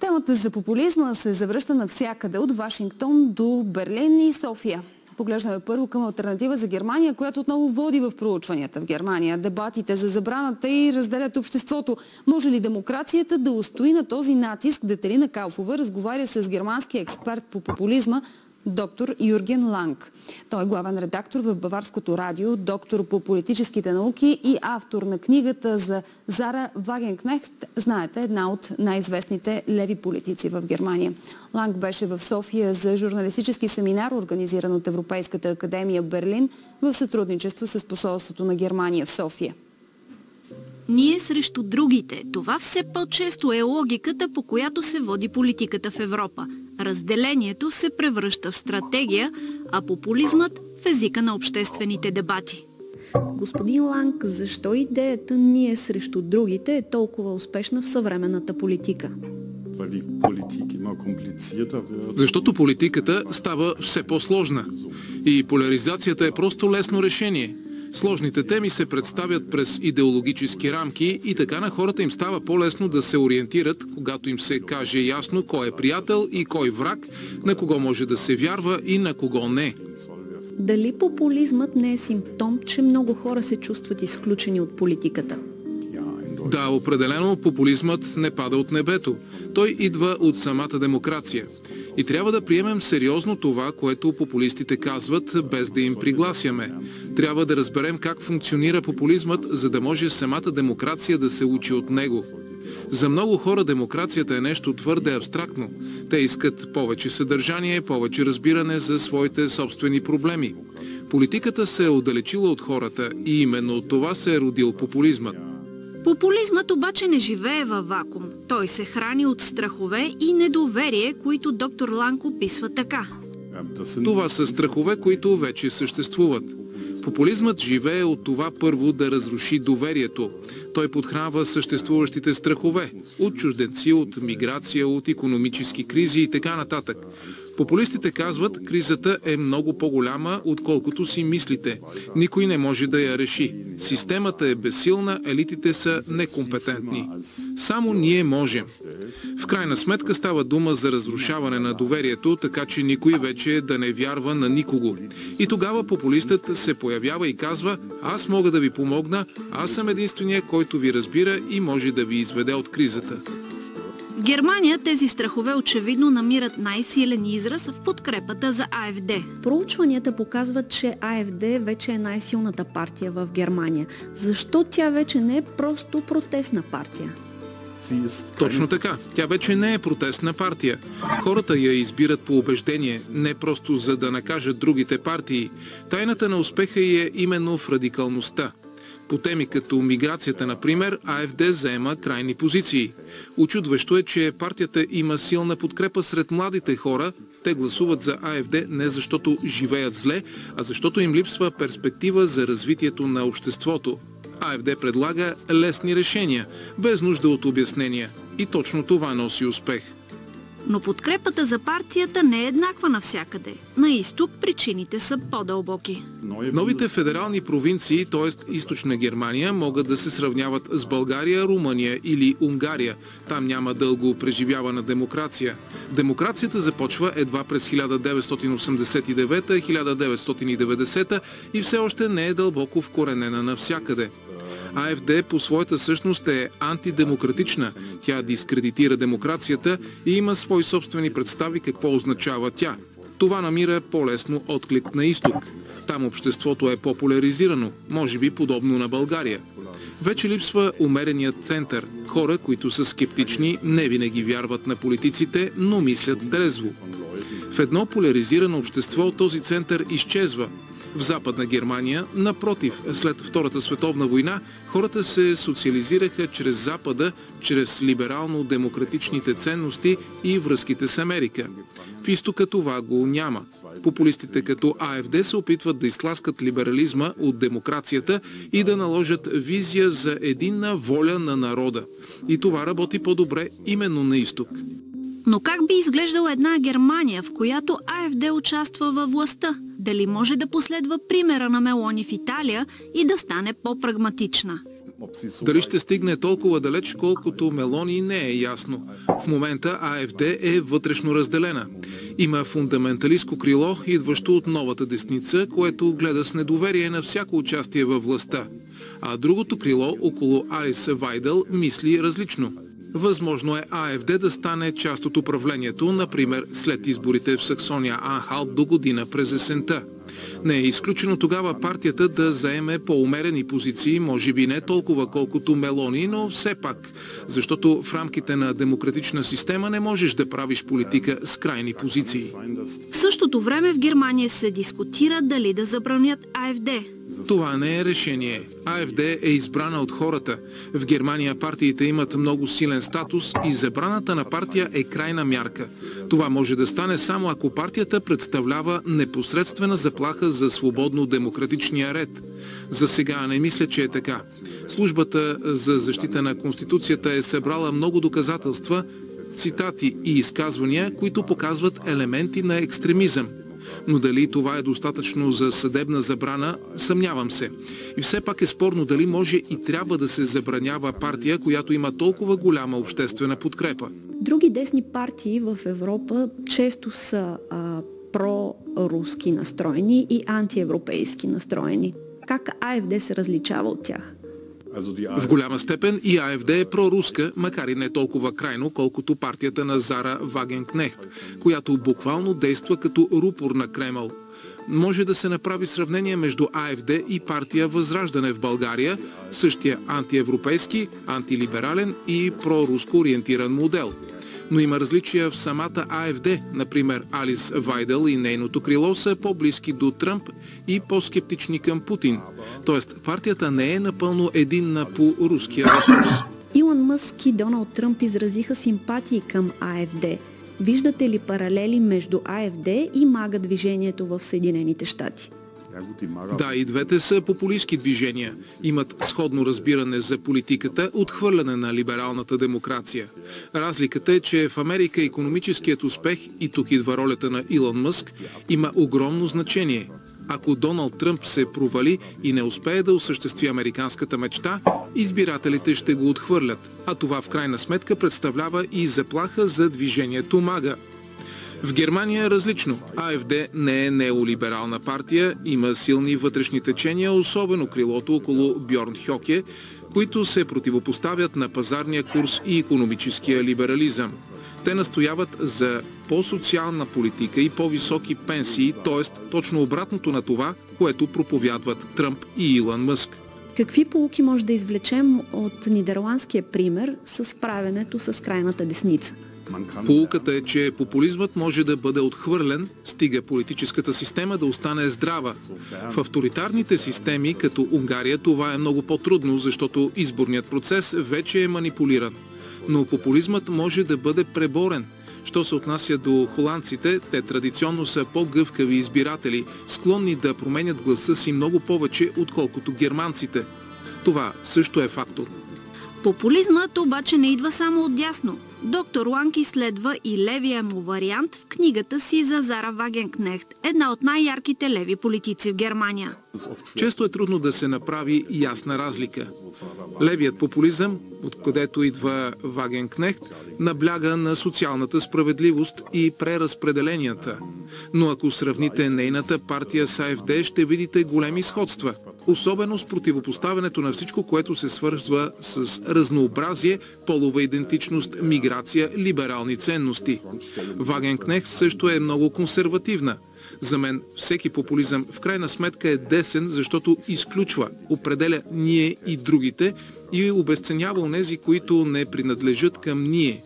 Темата за популизма се завръща навсякъде, от Вашингтон до Берлин и София. Поглеждаме първо към алтернатива за Германия, която отново води в проучванията в Германия. Дебатите за забраната и разделят обществото. Може ли демокрацията да устои на този натиск? Детелина Кауфова разговаря с германския експерт по популизма доктор Юрген Ланг. Той е главен редактор в Баварското радио, доктор по политическите науки и автор на книгата за Зара Вагенкнехт. Знаете, една от най-известните леви политици в Германия. Ланг беше в София за журналистически семинар, организиран от Европейската академия Берлин в сътрудничество с посолството на Германия в София. Ние срещу другите. Това все по-често е логиката, по която се води политиката в Европа. Разделението се превръща в стратегия, а популизмът в езика на обществените дебати. Господин Ланг, защо идеята ние срещу другите е толкова успешна в съвременната политика? Защото политиката става все по-сложна и поляризацията е просто лесно решение. Сложните теми се представят през идеологически рамки и така на хората им става по-лесно да се ориентират, когато им се каже ясно кой е приятел и кой враг, на кого може да се вярва и на кого не. Дали популизмът не е симптом, че много хора се чувстват изключени от политиката? Да, определено популизмът не пада от небето. Той идва от самата демокрация. И трябва да приемем сериозно това, което популистите казват, без да им пригласяме. Трябва да разберем как функционира популизмът, за да може самата демокрация да се учи от него. За много хора демокрацията е нещо твърде абстрактно. Те искат повече съдържание, повече разбиране за своите собствени проблеми. Политиката се е отдалечила от хората и именно от това се е родил популизмът. Популизмът обаче не живее във вакуум. Той се храни от страхове и недоверие, които доктор Ланг описва така. Това са страхове, които вече съществуват. Популизмът живее от това първо да разруши доверието. Той подхранва съществуващите страхове от чужденци, от миграция, от икономически кризи и така нататък. Популистите казват, кризата е много по-голяма, отколкото си мислите. Никой не може да я реши. Системата е безсилна, елитите са некомпетентни. Само ние можем. В крайна сметка става дума за разрушаване на доверието, така че никой вече да не вярва на никого. И тогава популистът се появява и казва, аз мога да ви помогна, аз съм единствения, който ви разбира и може да ви изведе от кризата. В Германия тези страхове очевидно намират най-силен израз в подкрепата за АФД. Проучванията показват, че АФД вече е най-силната партия в Германия. Защо тя вече не е просто протестна партия? Точно така. Тя вече не е протестна партия. Хората я избират по убеждение, не просто за да накажат другите партии. Тайната на успеха ѝ е именно в радикалността. По теми като миграцията, например, АФД заема крайни позиции. Учудващо е, че партията има силна подкрепа сред младите хора. Те гласуват за АФД не защото живеят зле, а защото им липсва перспектива за развитието на обществото. АФД предлага лесни решения, без нужда от обяснения. И точно това носи успех. Но подкрепата за партията не е еднаква навсякъде. На изток причините са по-дълбоки. Новите федерални провинции, т.е. източна Германия, могат да се сравняват с България, Румъния или Унгария. Там няма дълго преживявана демокрация. Демокрацията започва едва през 1989-1990 и все още не е дълбоко вкоренена навсякъде. АФД по своята същност е антидемократична. Тя дискредитира демокрацията и има свои собствени представи какво означава тя. Това намира по-лесно отклик на изток. Там обществото е по-поляризирано, може би подобно на България. Вече липсва умереният център. Хора, които са скептични, не винаги вярват на политиците, но мислят трезво. В едно поляризирано общество този център изчезва. В Западна Германия, напротив, след Втората световна война, хората се социализираха чрез Запада, чрез либерално-демократичните ценности и връзките с Америка. В изтока това го няма. Популистите като АФД се опитват да изтласкат либерализма от демокрацията и да наложат визия за единна воля на народа. И това работи по-добре именно на изток. Но как би изглеждала една Германия, в която АФД участва във властта? Дали може да последва примера на Мелони в Италия и да стане по-прагматична? Дали ще стигне толкова далеч, колкото Мелони, не е ясно. В момента АФД е вътрешно разделена. Има фундаменталистко крило, идващо от новата десница, което гледа с недоверие на всяко участие във властта. А другото крило, около Алис Вайдъл, мисли различно. Възможно е АФД да стане част от управлението, например след изборите в Саксония-Анхалт до година през есента. Не е изключено тогава партията да заеме по-умерени позиции, може би не толкова колкото Мелони, но все пак, защото в рамките на демократична система не можеш да правиш политика с крайни позиции. В същото време в Германия се дискутира дали да забранят АФД. Това не е решение. АФД е избрана от хората. В Германия партиите имат много силен статус и забраната на партия е крайна мярка. Това може да стане само ако партията представлява непосредствена заплаха за свободно-демократичния ред. За сега не мисля, че е така. Службата за защита на Конституцията е събрала много доказателства, цитати и изказвания, които показват елементи на екстремизъм. Но дали това е достатъчно за съдебна забрана, съмнявам се. И все пак е спорно дали може и трябва да се забранява партия, която има толкова голяма обществена подкрепа. Други десни партии в Европа често са проруски настроени и антиевропейски настроени. Как АФД се различава от тях? В голяма степен и АФД е проруска, макар и не толкова крайно, колкото партията на Зара Вагенкнехт, която буквално действа като рупор на Кремъл. Може да се направи сравнение между АФД и партия Възраждане в България, същия антиевропейски, антилиберален и проруско ориентиран модел. Но има различия в самата АФД. Например, Алис Вайдъл и нейното крило са по-близки до Тръмп и по-скептични към Путин. Тоест, партията не е напълно единна по руския въпрос. Илон Мъск и Доналд Тръмп изразиха симпатии към АФД. Виждате ли паралели между АФД и МАГА движението в Съединените щати? Да, и двете са популистки движения. Имат сходно разбиране за политиката, отхвърляне на либералната демокрация. Разликата е, че в Америка икономическият успех, и тук идва ролята на Илон Мъск, има огромно значение. Ако Доналд Тръмп се провали и не успее да осъществи американската мечта, избирателите ще го отхвърлят. А това в крайна сметка представлява и заплаха за движението МАГА. В Германия е различно. АФД не е неолиберална партия, има силни вътрешни течения, особено крилото около Бьорн Хьоке, които се противопоставят на пазарния курс и икономическия либерализъм. Те настояват за по-социална политика и по-високи пенсии, т.е. точно обратното на това, което проповядват Тръмп и Илон Мъск. Какви поуки може да извлечем от нидерландския пример с справянето с крайната десница? Поуката е, че популизмът може да бъде отхвърлен, стига политическата система да остане здрава. В авторитарните системи, като Унгария, това е много по-трудно, защото изборният процес вече е манипулиран. Но популизмът може да бъде преборен. Що се отнася до холандците, те традиционно са по-гъвкави избиратели, склонни да променят гласа си много повече, отколкото германците. Това също е фактор. Популизмът обаче не идва само от дясно. Доктор Ланг изследва и левия му вариант в книгата си за Зара Вагенкнехт, една от най-ярките леви политици в Германия. Често е трудно да се направи ясна разлика. Левият популизъм, откъдето идва Вагенкнехт, набляга на социалната справедливост и преразпределенията. Но ако сравните нейната партия с АФД, ще видите големи сходства. Особено с противопоставянето на всичко, което се свързва с разнообразие, полова идентичност, миграция, либерални ценности. Вагенкнехт също е много консервативна. За мен всеки популизъм в крайна сметка е десен, защото изключва, определя ние и другите и обезценява онези, които не принадлежат към ние.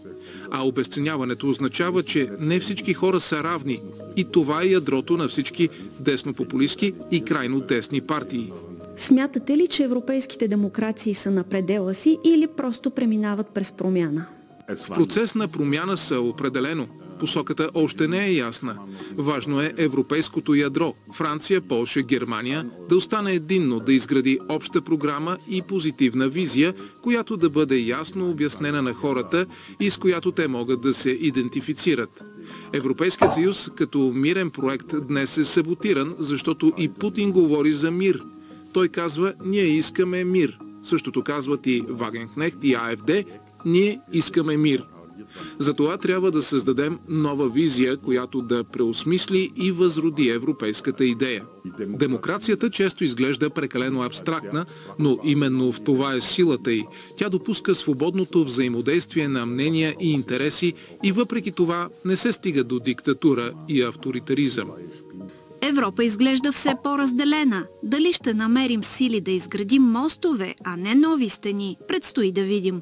А обезценяването означава, че не всички хора са равни. И това е ядрото на всички деснопопулистки и крайно десни партии. Смятате ли, че европейските демокрации са на предела си или просто преминават през промяна? В процес на промяна са определено. Посоката още не е ясна. Важно е европейското ядро – Франция, Полша, Германия – да остане единно, да изгради обща програма и позитивна визия, която да бъде ясно обяснена на хората и с която те могат да се идентифицират. Европейският съюз като мирен проект днес е саботиран, защото и Путин говори за мир. Той казва, ние искаме мир. Същото казват и Вагенкнехт и АФД. Ние искаме мир. Затова трябва да създадем нова визия, която да преосмисли и възроди европейската идея. Демокрацията често изглежда прекалено абстрактна, но именно в това е силата й. Тя допуска свободното взаимодействие на мнения и интереси и въпреки това не се стига до диктатура и авторитаризъм. Европа изглежда все по-разделена. Дали ще намерим сили да изградим мостове, а не нови стени, предстои да видим.